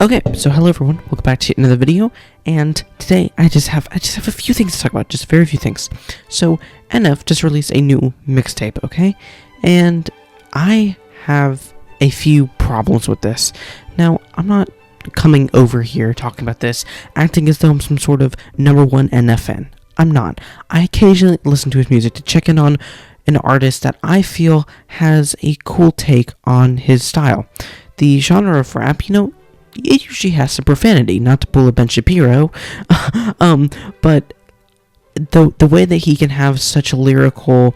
Okay, so hello everyone, welcome back to another video, and today I just have a few things to talk about, just very few things. So, NF just released a new mixtape, okay? And I have a few problems with this. Now, I'm not coming over here talking about this, acting as though I'm some sort of #1 NF fan. I'm not. I occasionally listen to his music to check in on an artist that I feel has a cool take on his style. The genre of rap, it usually has some profanity, not to pull a Ben Shapiro, but the way that he can have such a lyrical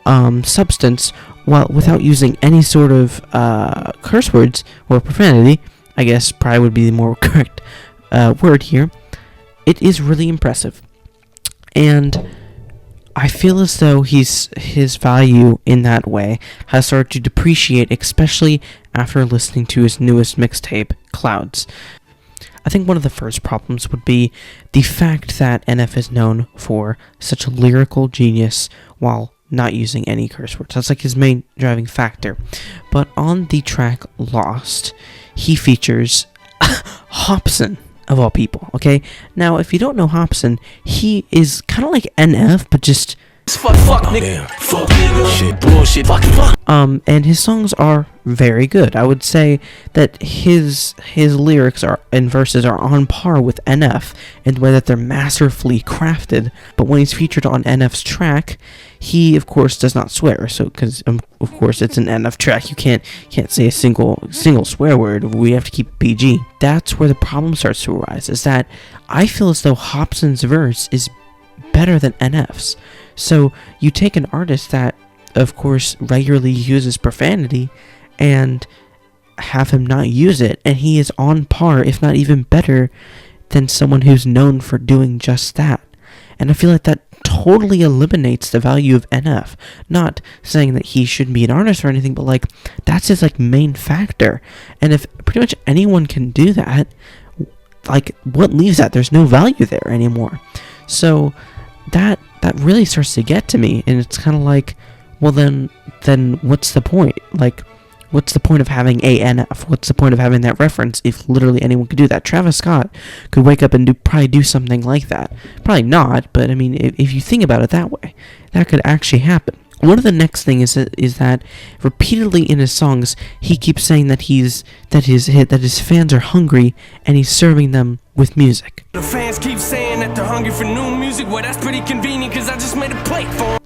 substance without using any sort of curse words or profanity, I guess probably would be the more correct word here, it is really impressive. And I feel as though his value in that way has started to depreciate, especially after listening to his newest mixtape, Clouds. I think one of the first problems would be the fact that NF is known for such a lyrical genius while not using any curse words. That's like his main driving factor. But on the track Lost, he features Hopsin, of all people, okay? Now, if you don't know Hopsin, he is kind of like NF, but just and his songs are very good. I would say that his lyrics and verses are on par with NF in the way that they're masterfully crafted. But when he's featured on NF's track, he of course does not swear. So, because of course it's an NF track, you can't say a single swear word. We have to keep it PG. That's where the problem starts to arise. Is that I feel as though Hopsin's verse is better than NF's. So you take an artist that, of course, regularly uses profanity and have him not use it, and he is on par, if not even better, than someone who's known for doing just that. And I feel like that totally eliminates the value of NF. Not saying that he shouldn't be an artist or anything, but like that's his main factor. And if pretty much anyone can do that, like what leaves that? There's no value there anymore. So that really starts to get to me, and it's kind of like, well then what's the point? Like, what's the point of having a NF? What's the point of having that reference if literally anyone could do that? Travis Scott could wake up and probably do something like that. Probably not, but I mean, if you think about it that way, that could actually happen. One of the next things is that repeatedly in his songs he keeps saying that his fans are hungry and he's serving them with music. The fans keep saying that they're hungry for new music. Well, that's pretty convenient because I just made a plate for them.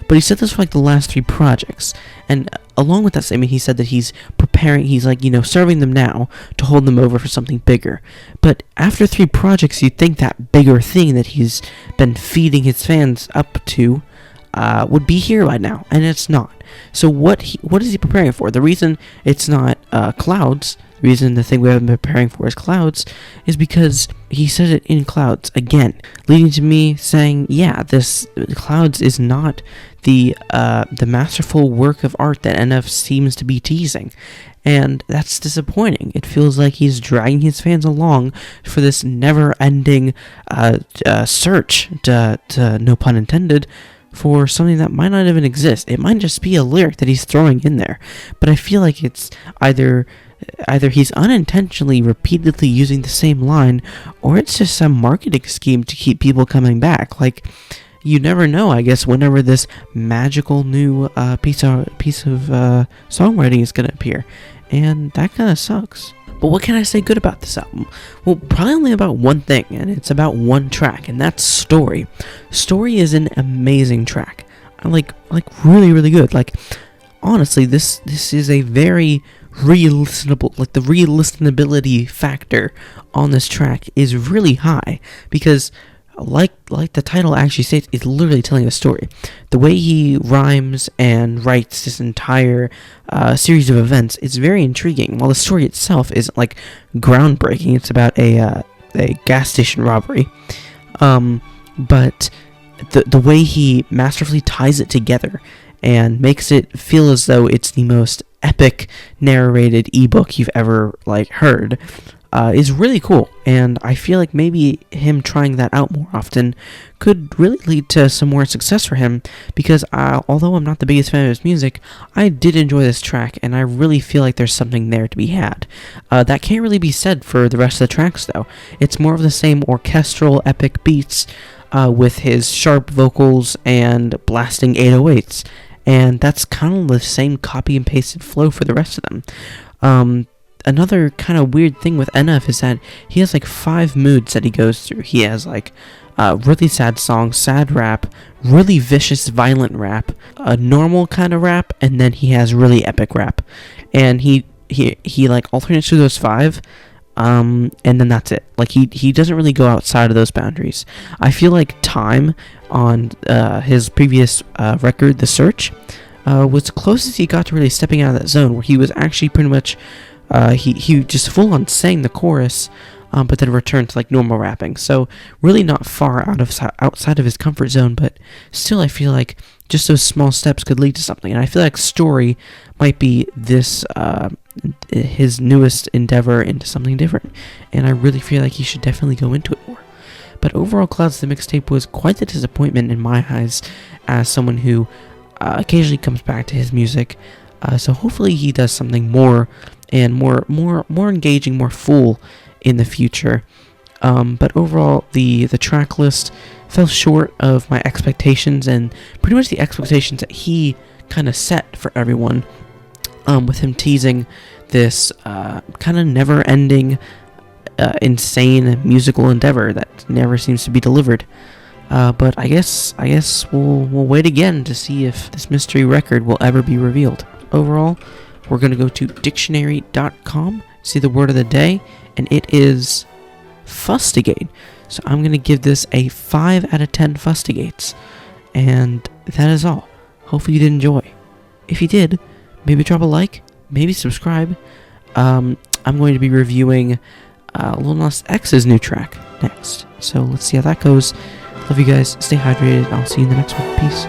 But he said this for the last 3 projects, and along with that statement he said that he's preparing, he's serving them now to hold them over for something bigger. But after 3 projects, you'd think that bigger thing that he's been feeding his fans up to would be here by now, and it's not. So what is he preparing for? The reason it's not Clouds, the reason the thing we have been preparing for is Clouds, is because he said it in Clouds again, leading to me saying, yeah, this Clouds is not the masterful work of art that NF seems to be teasing. And that's disappointing. It feels like he's dragging his fans along for this never-ending search, to no pun intended, for something that might not even exist. It might just be a lyric that he's throwing in there. But I feel like it's either he's unintentionally repeatedly using the same line, or it's just some marketing scheme to keep people coming back. Like, you never know, I guess, whenever this magical new piece of songwriting is going to appear. And that kind of sucks. But what can I say good about this album? Well, probably only about one thing, and it's about one track, and that's Story. Story is an amazing track. I like really, really good. Like, honestly, this is a very re-listenable, the re-listenability factor on this track is really high, because like the title actually states, it's literally telling a story. The way he rhymes and writes this entire series of events is very intriguing, while the story itself isn't groundbreaking. It's about a gas station robbery, but the way he masterfully ties it together and makes it feel as though it's the most epic narrated ebook you've ever heard. is really cool, and I feel like maybe him trying that out more often could really lead to some more success for him, because although I'm not the biggest fan of his music, I did enjoy this track, and I really feel like there's something there to be had. That can't really be said for the rest of the tracks, though. It's more of the same orchestral epic beats with his sharp vocals and blasting 808s, and that's kind of the same copy and pasted flow for the rest of them. Another kind of weird thing with NF is that he has like 5 moods that he goes through. He has like really sad song, sad rap, really vicious, violent rap, a normal kind of rap, and then he has really epic rap. And he like alternates through those 5, and then that's it. Like he doesn't really go outside of those boundaries. I feel like Time on his previous record, The Search, was the closest he got to really stepping out of that zone, where he was actually pretty much he just full on sang the chorus, but then returned to like normal rapping. So really not far outside of his comfort zone, but still I feel like just those small steps could lead to something. And I feel like Story might be this his newest endeavor into something different, and I really feel like he should definitely go into it more. But overall, Clouds the Mixtape was quite the disappointment in my eyes, as someone who occasionally comes back to his music. So hopefully he does something more and more engaging, more full in the future. But overall, the track list fell short of my expectations, and pretty much the expectations that he kind of set for everyone, with him teasing this kind of never-ending, insane musical endeavor that never seems to be delivered. But I guess we'll wait again to see if this mystery record will ever be revealed. Overall, we're going to go to dictionary.com, see the word of the day, and it is fustigate. So I'm going to give this a 5 out of 10 fustigates. And that is all. Hopefully you did enjoy. If you did, maybe drop a like, maybe subscribe. I'm going to be reviewing Lil Nas X's new track next. So let's see how that goes. Love you guys. Stay hydrated. I'll see you in the next one. Peace.